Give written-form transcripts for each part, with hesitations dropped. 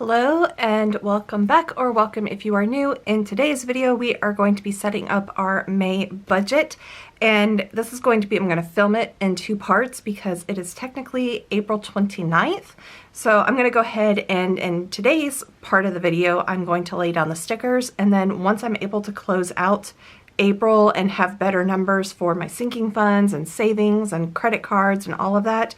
Hello and welcome back, or welcome if you are new. In today's video we are going to be setting up our May budget, and this is going to be, I'm going to film it in two parts because it is technically April 29th. So I'm going to go ahead and in today's part of the video I'm going to lay down the stickers, and then once I'm able to close out April and have better numbers for my sinking funds and savings and credit cards and all of that,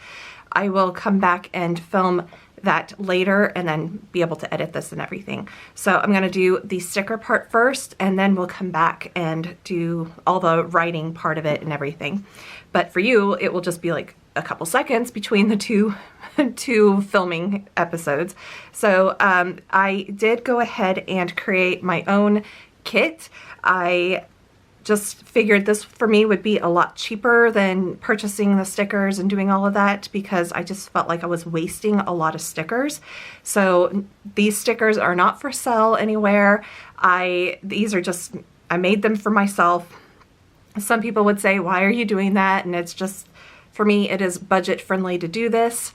I will come back and film that later and then be able to edit this and everything. So I'm going to do the sticker part first, and then we'll come back and do all the writing part of it and everything. But for you, it will just be like a couple seconds between the two filming episodes. So I did go ahead and create my own kit. I just figured this for me would be a lot cheaper than purchasing the stickers and doing all of that, because I just felt like I was wasting a lot of stickers. So these stickers are not for sale anywhere. These are just, I made them for myself. Some people would say, why are you doing that? And it's just, for me, it is budget friendly to do this.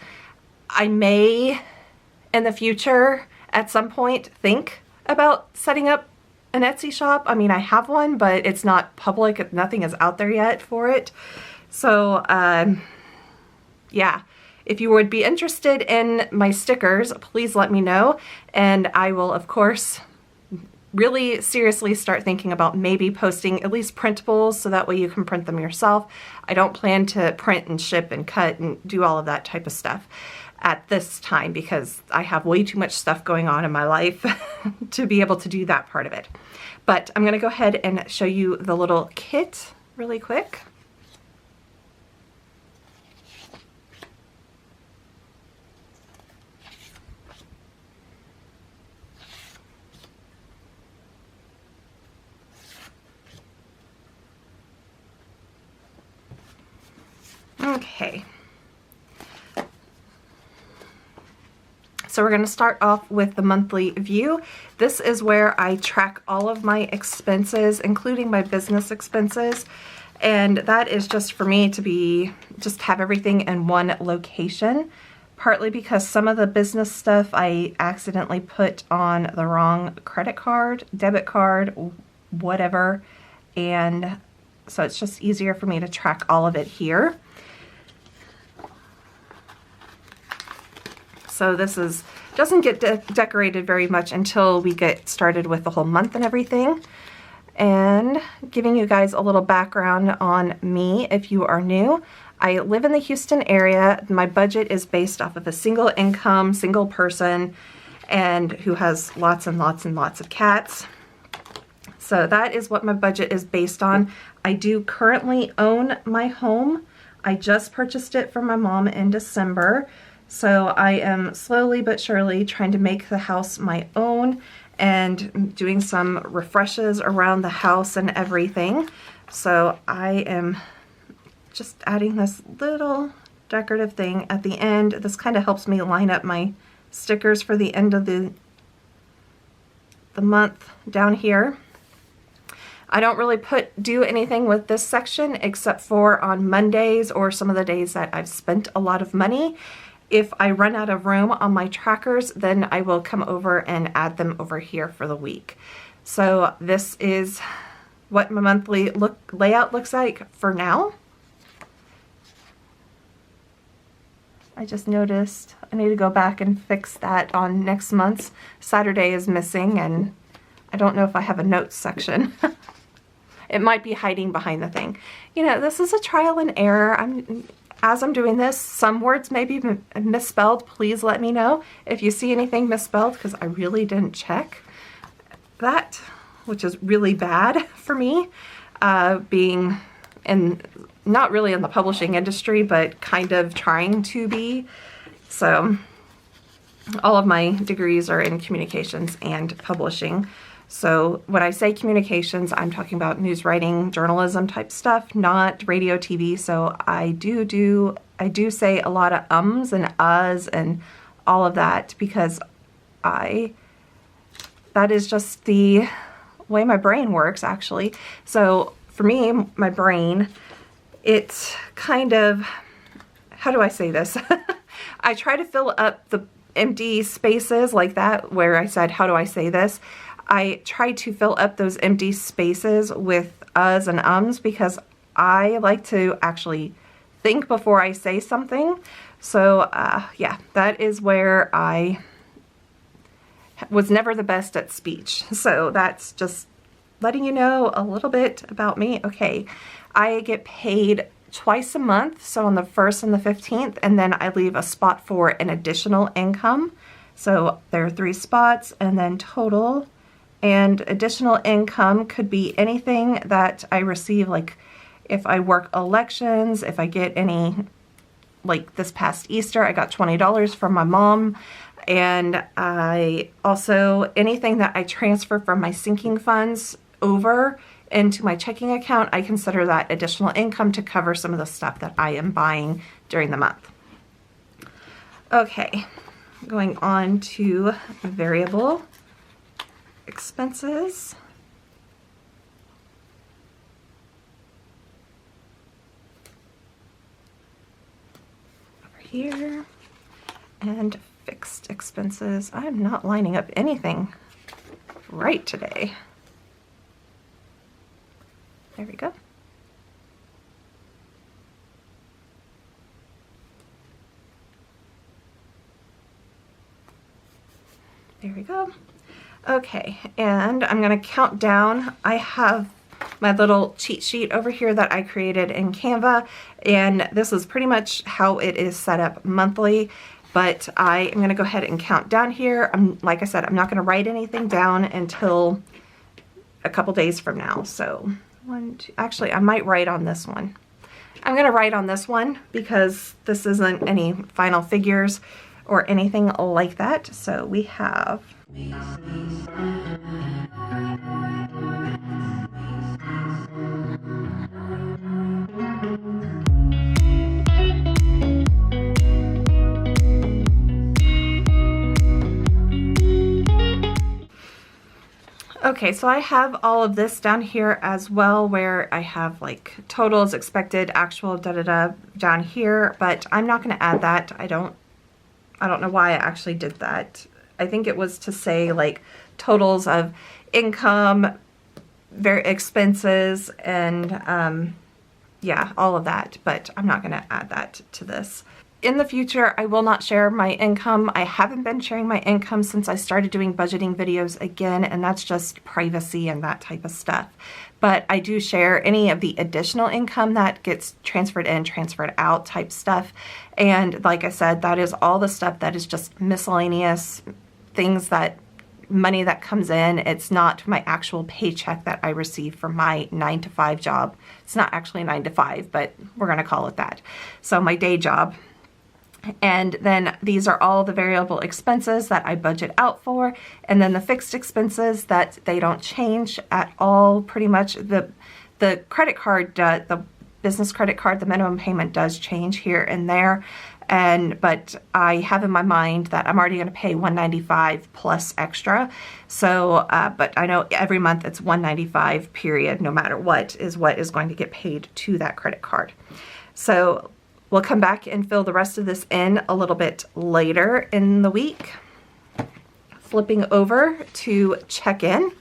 I may in the future at some point think about setting up an Etsy shop. I mean, I have one, but it's not public. Nothing is out there yet for it. So yeah, if you would be interested in my stickers, please let me know. And I will, of course, really seriously start thinking about maybe posting at least printables so that way you can print them yourself. I don't plan to print and ship and cut and do all of that type of stuff at this time, because I have way too much stuff going on in my life to be able to do that part of it. But I'm going to go ahead and show you the little kit really quick. Okay. So we're going to start off with the monthly view. This is where I track all of my expenses, including my business expenses. And that is just for me to just have everything in one location, partly because some of the business stuff I accidentally put on the wrong credit card, debit card, whatever. And so it's just easier for me to track all of it here. So this doesn't get decorated very much until we get started with the whole month and everything. And giving you guys a little background on me if you are new. I live in the Houston area. My budget is based off of a single income, single person, and who has lots and lots and lots of cats. So that is what my budget is based on. I do currently own my home. I just purchased it from my mom in December. So I am slowly but surely trying to make the house my own and doing some refreshes around the house and everything. So I am just adding this little decorative thing at the end. This kind of helps me line up my stickers for the end of the month down here. I don't really do anything with this section except for on Mondays or some of the days that I've spent a lot of money. If I run out of room on my trackers, then I will come over and add them over here for the week. So this is what my monthly layout looks like for now. I just noticed I need to go back and fix that on next month's. Saturday is missing, and I don't know if I have a notes section. It might be hiding behind the thing. You know, this is a trial and error. As I'm doing this, some words may be misspelled. Please let me know if you see anything misspelled, because I really didn't check that, which is really bad for me, being not really in the publishing industry, but kind of trying to be. So all of my degrees are in communications and publishing. So when I say communications, I'm talking about news writing, journalism type stuff, not radio, TV. So I do say a lot of ums and uhs and all of that, because that is just the way my brain works, actually. So for me, my brain, it's kind of, how do I say this? I try to fill up empty spaces like that where I said, how do I say this? I try to fill up those empty spaces with uhs and ums because I like to actually think before I say something. So yeah, that is where I was never the best at speech. So that's just letting you know a little bit about me. Okay, I get paid twice a month, so on the 1st and the 15th, and then I leave a spot for an additional income. So there are 3 spots, and then total. And additional income could be anything that I receive, like if I work elections, if I get any, like this past Easter, I got $20 from my mom. And I also, anything that I transfer from my sinking funds over into my checking account, I consider that additional income to cover some of the stuff that I am buying during the month. Okay, going on to variable expenses. Over here. And fixed expenses. I'm not lining up anything right today. There we go. There we go. Okay, and I'm going to count down. I have my little cheat sheet over here that I created in Canva, and this is pretty much how it is set up monthly. But I am going to go ahead and count down here. Like I said, I'm not going to write anything down until a couple days from now. So actually, I might write on this one. I'm going to write on this one because this isn't any final figures or anything like that. So we have okay, so I have all of this down here as well, where I have like totals, expected, actual, da-da-da down here, but I'm not going to add that. I don't know why I actually did that. I think it was to say like totals of income, expenses, and yeah, all of that, but I'm not going to add that to this. In the future, I will not share my income. I haven't been sharing my income since I started doing budgeting videos again, and that's just privacy and that type of stuff. But I do share any of the additional income that gets transferred in, transferred out type stuff. And like I said, that is all the stuff that is just miscellaneous things, that money that comes in. It's not my actual paycheck that I receive from my 9-to-5 job. It's not actually 9 to 5, but we're going to call it that. So my day job. And then these are all the variable expenses that I budget out for, and then the fixed expenses that they don't change at all. Pretty much the credit card, the business credit card, the minimum payment does change here and there, but I have in my mind that I'm already going to pay $195 plus extra. So, but I know every month it's $195 period, no matter what is going to get paid to that credit card. So we'll come back and fill the rest of this in a little bit later in the week. Flipping over to check-in.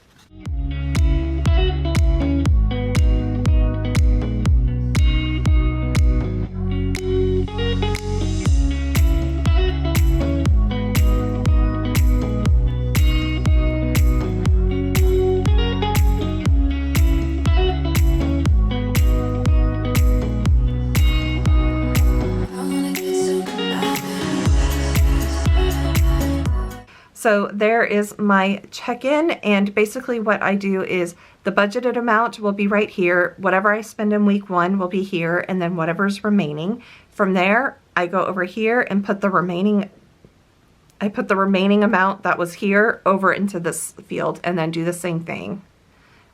So there is my check-in, and basically what I do is the budgeted amount will be right here. Whatever I spend in week 1 will be here, and then whatever's remaining. From there, I go over here and put the remaining amount that was here over into this field, and then do the same thing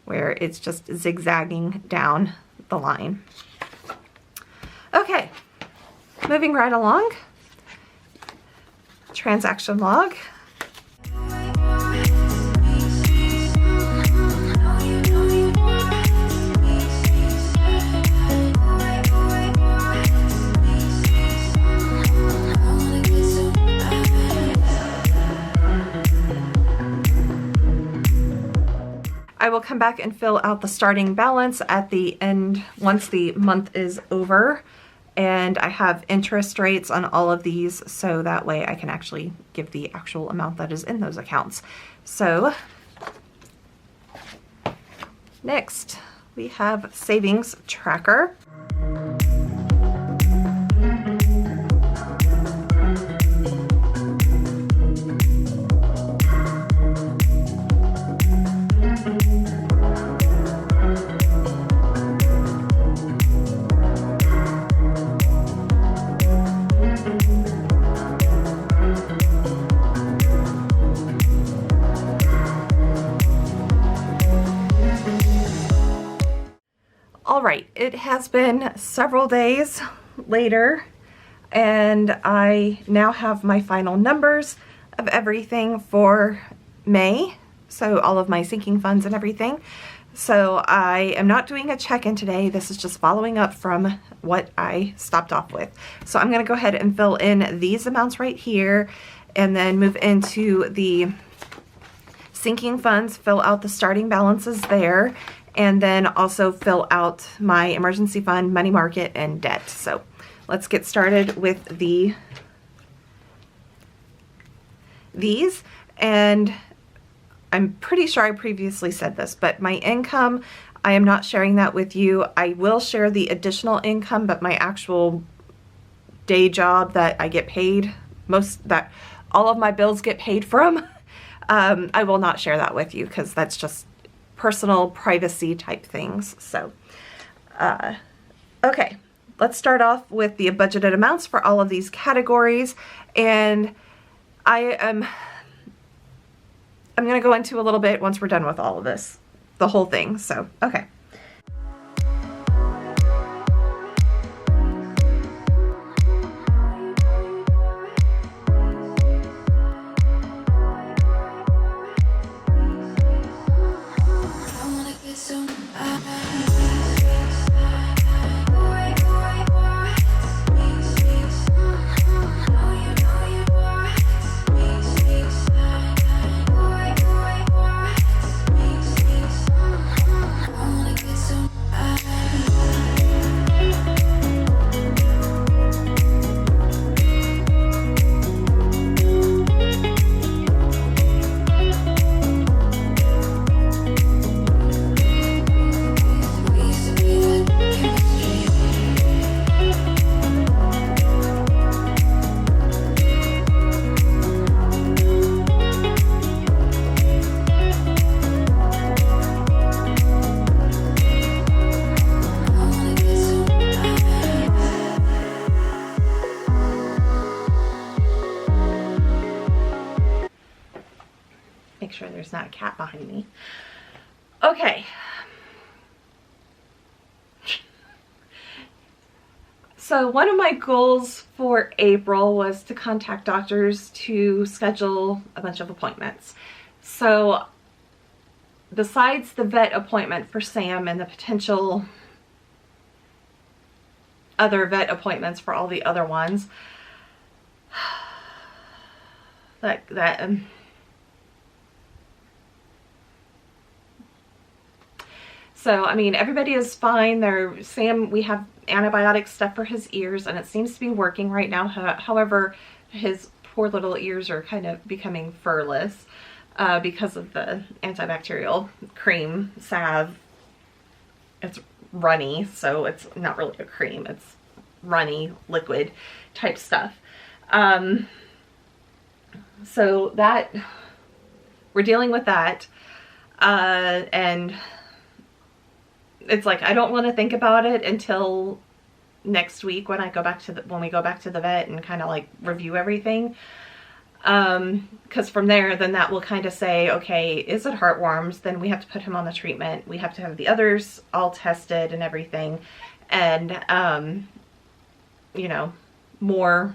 where it's just zigzagging down the line. Okay, moving right along. Transaction log. I will come back and fill out the starting balance at the end once the month is over. And I have interest rates on all of these, so that way I can actually give the actual amount that is in those accounts. So next we have savings tracker. All right, it has been several days later, and I now have my final numbers of everything for May, so all of my sinking funds and everything. So I am not doing a check-in today. This is just following up from what I stopped off with. So I'm going to go ahead and fill in these amounts right here, and then move into the sinking funds, fill out the starting balances there, and then also fill out my emergency fund, money market, and debt. So let's get started with these. And I'm pretty sure I previously said this, but my income, I am not sharing that with you. I will share the additional income, but my actual day job that I get paid, that all of my bills get paid from, I will not share that with you because that's just personal privacy type things. So, okay, let's start off with the budgeted amounts for all of these categories. And I'm going to go into a little bit once we're done with all of this, the whole thing. So, okay. Make sure there's not a cat behind me. Okay. So one of my goals for April was to contact doctors to schedule a bunch of appointments. So besides the vet appointment for Sam and the potential other vet appointments for all the other ones, so, I mean, everybody is fine. Sam, we have antibiotic stuff for his ears, and it seems to be working right now. However, his poor little ears are kind of becoming furless because of the antibacterial cream salve. It's runny, so it's not really a cream. It's runny, liquid type stuff. So that, we're dealing with that. And it's like, I don't want to think about it until next week when we go back to the vet and kind of like review everything. Because from there, then that will kind of say, okay, is it heartworms? Then we have to put him on the treatment. We have to have the others all tested and everything. And, you know, more,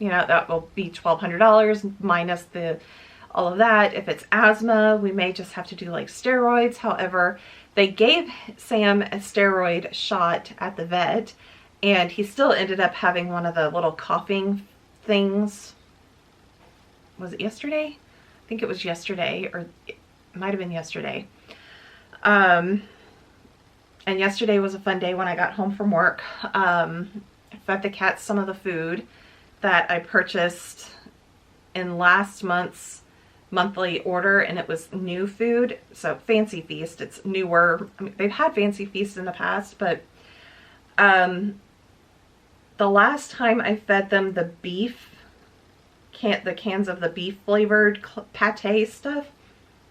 you know, that will be $1,200 minus all of that. If it's asthma, we may just have to do like steroids. However, they gave Sam a steroid shot at the vet, and he still ended up having one of the little coughing things. Was it yesterday? I think it was yesterday, or it might have been yesterday. And yesterday was a fun day when I got home from work. I fed the cats some of the food that I purchased in last month's monthly order, and it was new food. So Fancy Feast, it's newer. I mean, they've had Fancy Feast in the past, but the last time I fed them the the cans of the beef flavored pate stuff,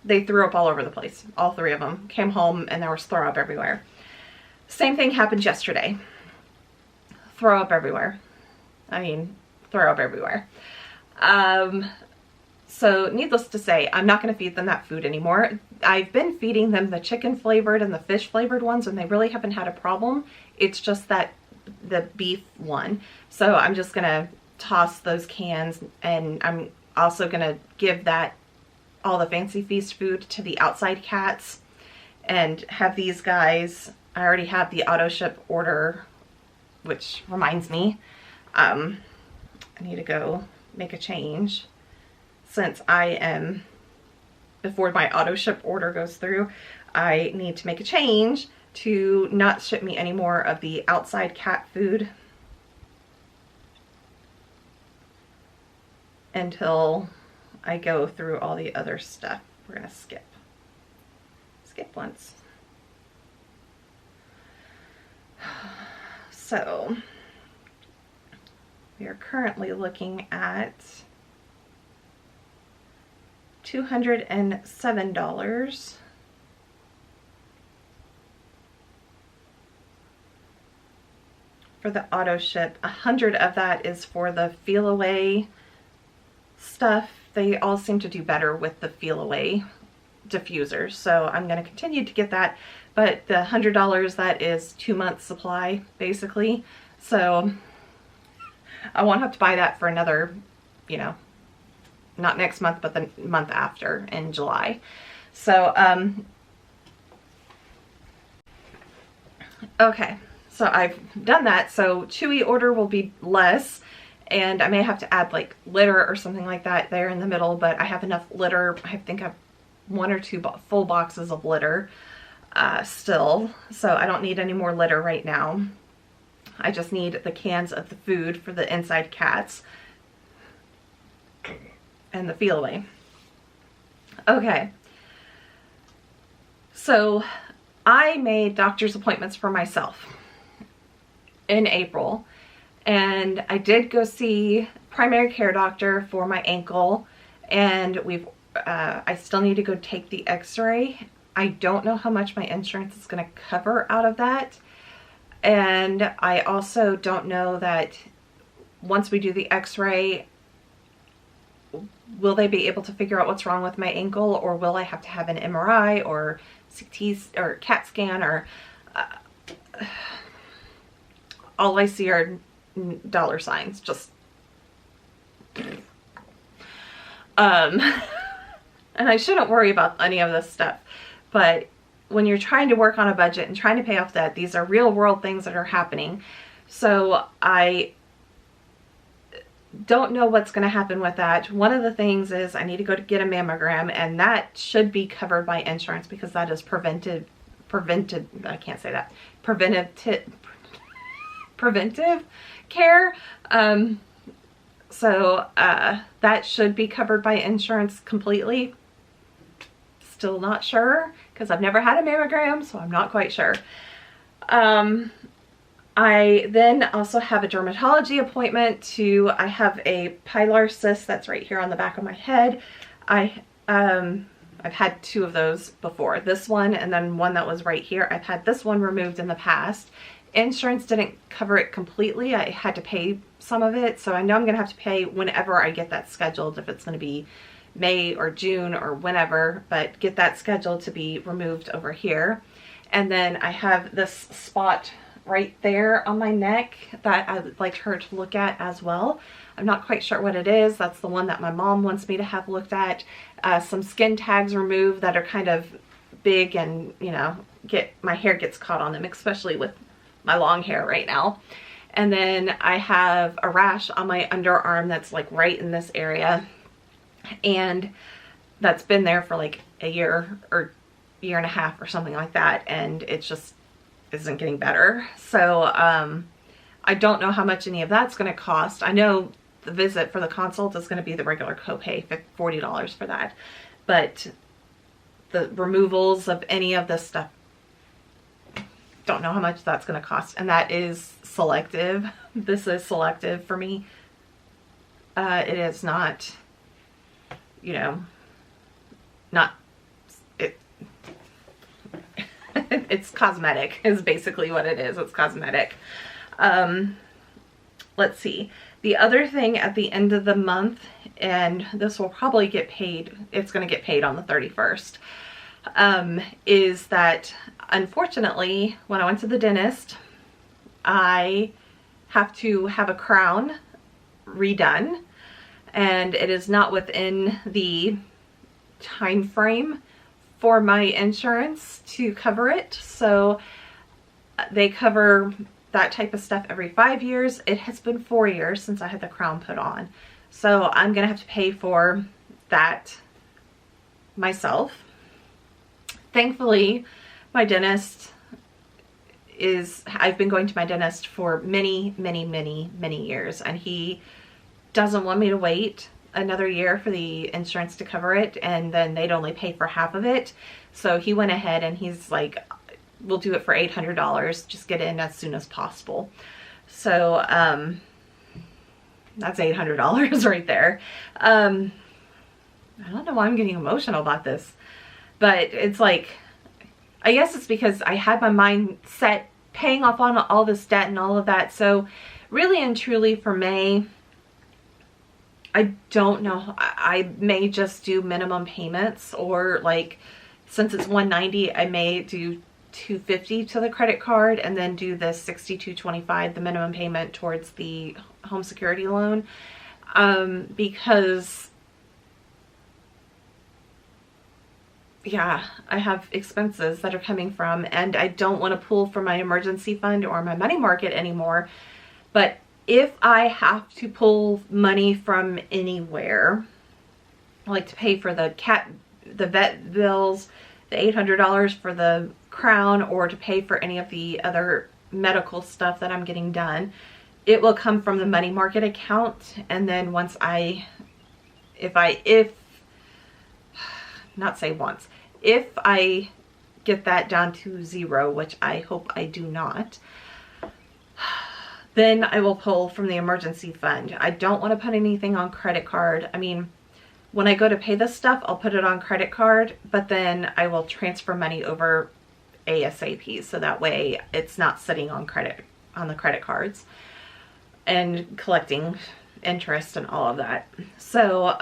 they threw up all over the place. All three of them came home and there was throw up everywhere. Same thing happened yesterday. Throw up everywhere. I mean, throw up everywhere. So needless to say, I'm not going to feed them that food anymore. I've been feeding them the chicken flavored and the fish flavored ones, and they really haven't had a problem. It's just that the beef one. So I'm just going to toss those cans, and I'm also going to give all the Fancy Feast food to the outside cats and have these guys. I already have the auto ship order, which reminds me, I need to go make a change since before my auto ship order goes through, I need to make a change to not ship me any more of the outside cat food until I go through all the other stuff. We're gonna skip once. So we are currently looking at $207 for the auto ship. 100 of that is for the Feel Away stuff. They all seem to do better with the Feel Away diffusers, so I'm going to continue to get that, but the $100, that is 2 months supply basically, so I won't have to buy that for another, you know, not next month, but the month after in July. So, okay, so I've done that. So Chewy order will be less, and I may have to add like litter or something like that there in the middle, but I have enough litter. I think I have 1 or 2 full boxes of litter still, so I don't need any more litter right now. I just need the cans of the food for the inside cats and the Feel Away. Okay, so I made doctor's appointments for myself in April, and I did go see primary care doctor for my ankle, and I still need to go take the x-ray. I don't know how much my insurance is going to cover out of that, and I also don't know that once we do the x-ray, will they be able to figure out what's wrong with my ankle, or will I have to have an MRI or CT or CAT scan, or all I see are dollar signs, just and I shouldn't worry about any of this stuff, but when you're trying to work on a budget and trying to pay off debt, these are real world things that are happening. So I don't know what's going to happen with that. One of the things is I need to go to get a mammogram, and that should be covered by insurance because that is preventive care. So that should be covered by insurance completely. Still not sure because I've never had a mammogram, so I'm not quite sure. I then also have a dermatology appointment I have a pilar cyst that's right here on the back of my head. I've had 2 of those before, this one and then one that was right here. I've had this one removed in the past. Insurance didn't cover it completely. I had to pay some of it, so I know I'm gonna have to pay whenever I get that scheduled, if it's gonna be May or June or whenever, but get that scheduled to be removed over here. And then I have this spot right there on my neck that I would like her to look at as well. I'm not quite sure what it is. That's the one that my mom wants me to have looked at. Some skin tags removed that are kind of big, and you know, my hair gets caught on them, especially with my long hair right now. And then I have a rash on my underarm that's like right in this area, and that's been there for like a year or year and a half or something like that, and it just isn't getting better. So I don't know how much any of that's going to cost. I know the visit for the consult is going to be the regular copay, $40 for that, but the removals of any of this stuff, don't know how much that's going to cost. And that is selective. This is selective for me. It is not, you know, not, it's cosmetic is basically what it is. It's cosmetic. Let's see. The other thing at the end of the month, and this will probably get paid, it's going to get paid on the 31st, is that unfortunately, when I went to the dentist, I have to have a crown redone, and it is not within the time frame for my insurance to cover it. So they cover that type of stuff every 5 years. It has been 4 years since I had the crown put on. So I'm going to have to pay for that myself. Thankfully, my dentist I've been going to my dentist for many, many, many, many years, and he doesn't want me to wait another year for the insurance to cover it, and then they'd only pay for half of it. So he went ahead and he's like, we'll do it for $800, just get in as soon as possible. So that's $800 right there. I don't know why I'm getting emotional about this, but it's like, I guess it's because I had my mind set paying off on all this debt and all of that. So really and truly for May, I don't know. I may just do minimum payments, or like, since it's $190, I may do $250 to the credit card and then do the $62.25, the minimum payment towards the home security loan, because yeah, I have expenses that are coming from, and I don't want to pull from my emergency fund or my money market anymore. But if I have to pull money from anywhere, like to pay for the vet bills, the $800 for the crown, or to pay for any of the other medical stuff that I'm getting done, it will come from the money market account. And then once if I get that down to zero, which I hope I do not, then I will pull from the emergency fund. I don't want to put anything on credit card. I mean, when I go to pay this stuff, I'll put it on credit card, but then I will transfer money over ASAP, so that way it's not sitting on the credit cards and collecting interest and all of that. So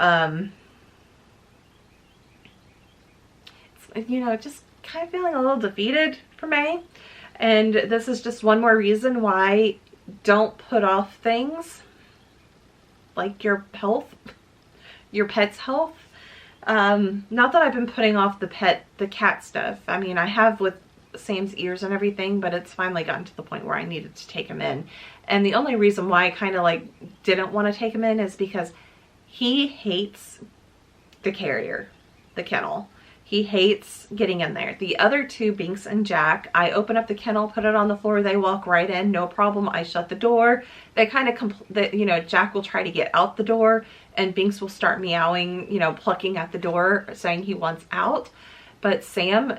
you know, just kind of feeling a little defeated for May. And this is just one more reason why don't put off things like your health, your pet's health. Not that I've been putting off the cat stuff. I mean, I have with Sam's ears and everything, but it's finally gotten to the point where I needed to take him in. And the only reason why I kind of like didn't want to take him in is because he hates the carrier, the kennel. He hates getting in there. The other two, Binks and Jack, I open up the kennel, put it on the floor, they walk right in, no problem. I shut the door. They kind of, you know, Jack will try to get out the door, and Binks will start meowing, you know, plucking at the door, saying he wants out. But Sam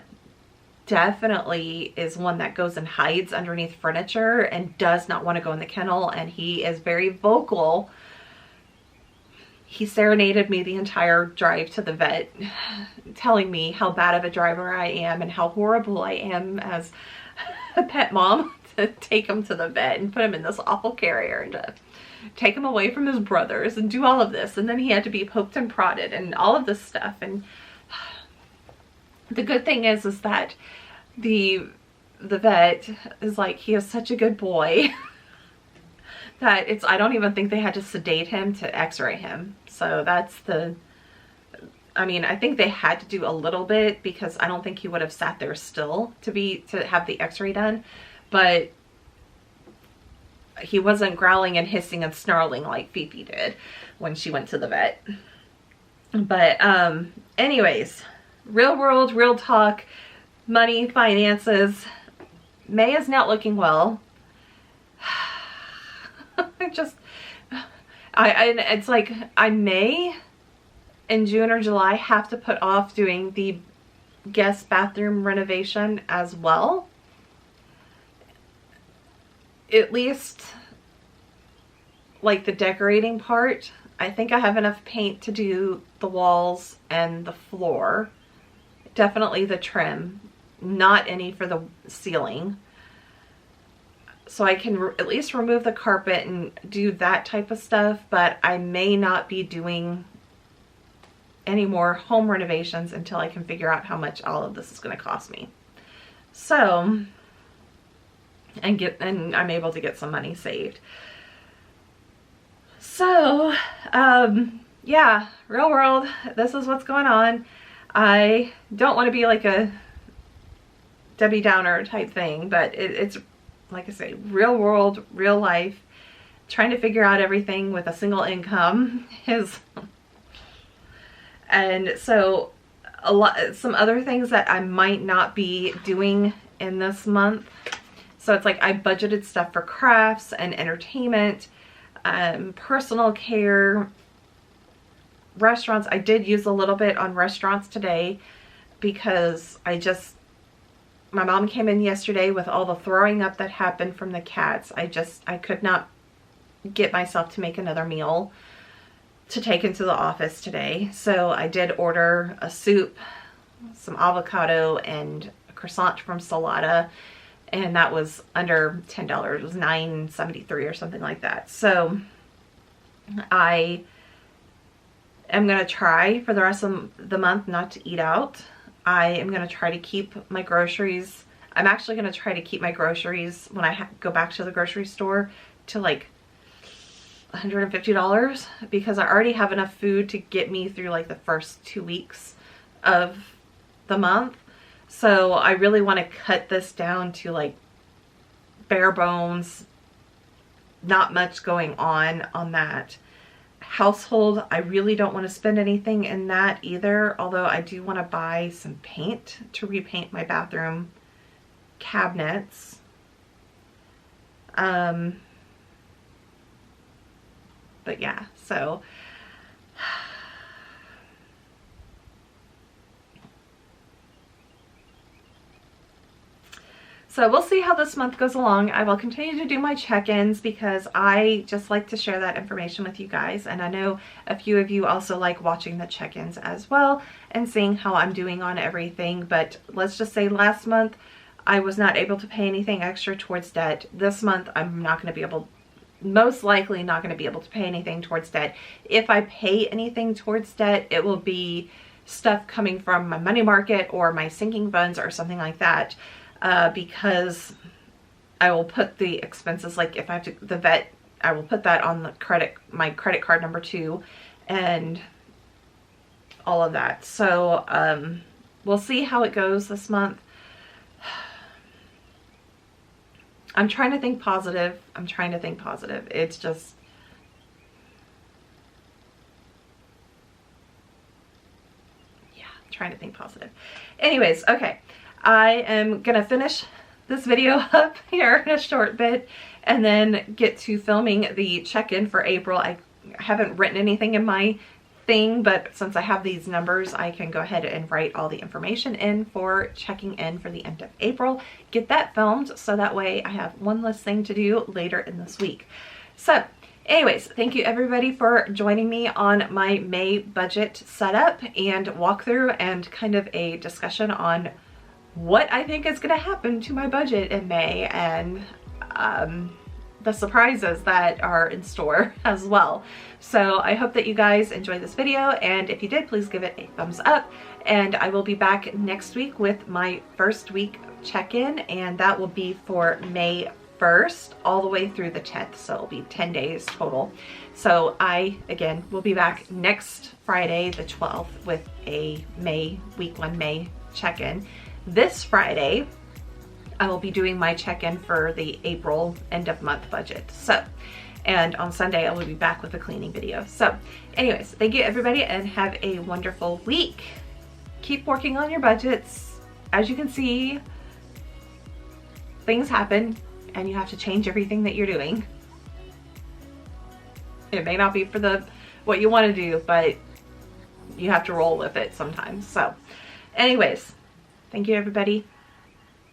definitely is one that goes and hides underneath furniture and does not want to go in the kennel, and he is very vocal. He serenaded me the entire drive to the vet, telling me how bad of a driver I am and how horrible I am as a pet mom to take him to the vet and put him in this awful carrier and to take him away from his brothers and do all of this. And then he had to be poked and prodded and all of this stuff. And the good thing is that the vet is like, he is such a good boy that I don't even think they had to sedate him to x-ray him. So that's I mean, I think they had to do a little bit because I don't think he would have sat there still to have the x-ray done, but he wasn't growling and hissing and snarling like Fifi did when she went to the vet. But anyways, real world, real talk. money, finances. May is not looking well. It's like I may in June or July have to put off doing the guest bathroom renovation as well. At least like the decorating part. I think I have enough paint to do the walls and the floor. Definitely the trim, not any for the ceiling. So I can at least remove the carpet and do that type of stuff, but I may not be doing any more home renovations until I can figure out how much all of this is going to cost me. So, and I'm able to get some money saved. So, yeah, real world, this is what's going on. I don't want to be like a Debbie Downer type thing, but it's, like I say, real world, real life. Trying to figure out everything with a single income is, and so some other things that I might not be doing in this month. So it's like I budgeted stuff for crafts and entertainment, personal care, restaurants. I did use a little bit on restaurants today because my mom came in yesterday with all the throwing up that happened from the cats. I could not get myself to make another meal to take into the office today. So I did order a soup, some avocado, and a croissant from Salata. And that was under $10. It was $9.73 or something like that. So I am going to try for the rest of the month not to eat out. I am going to try to keep my groceries. I'm actually going to try to keep my groceries when I go back to the grocery store to like $150, because I already have enough food to get me through like the first 2 weeks of the month. So I really want to cut this down to like bare bones, not much going on that. Household, I really don't want to spend anything in that either, although I do want to buy some paint to repaint my bathroom cabinets. But yeah, so we'll see how this month goes along. I will continue to do my check-ins because I just like to share that information with you guys. And I know a few of you also like watching the check-ins as well and seeing how I'm doing on everything. But let's just say last month I was not able to pay anything extra towards debt. This month I'm not going to be able, most likely not going to be able to pay anything towards debt. If I pay anything towards debt, it will be stuff coming from my money market or my sinking funds or something like that. Because I will put the expenses, like if I have to, the vet, I will put that on the my credit card number 2 and all of that. So, we'll see how it goes this month. I'm trying to think positive. It's just, yeah, I'm trying to think positive. Anyways, okay. I am going to finish this video up here in a short bit and then get to filming the check-in for April. I haven't written anything in my thing, but since I have these numbers, I can go ahead and write all the information in for checking in for the end of April. Get that filmed so that way I have one less thing to do later in this week. So anyways, thank you everybody for joining me on my May budget setup and walkthrough and kind of a discussion on what I think is going to happen to my budget in May and the surprises that are in store as well. So I hope that you guys enjoyed this video, and if you did, please give it a thumbs up, and I will be back next week with my first week check-in, and that will be for May 1st all the way through the 10th, so it'll be 10 days total. So I, again, will be back next Friday the 12th with a week 1 May check-in. This Friday, I will be doing my check-in for the April end of month budget. So, and on Sunday, I will be back with a cleaning video. So anyways, thank you everybody and have a wonderful week. Keep working on your budgets. as you can see, things happen and you have to change everything that you're doing. It may not be for what you want to do, but you have to roll with it sometimes. So anyways, thank you everybody.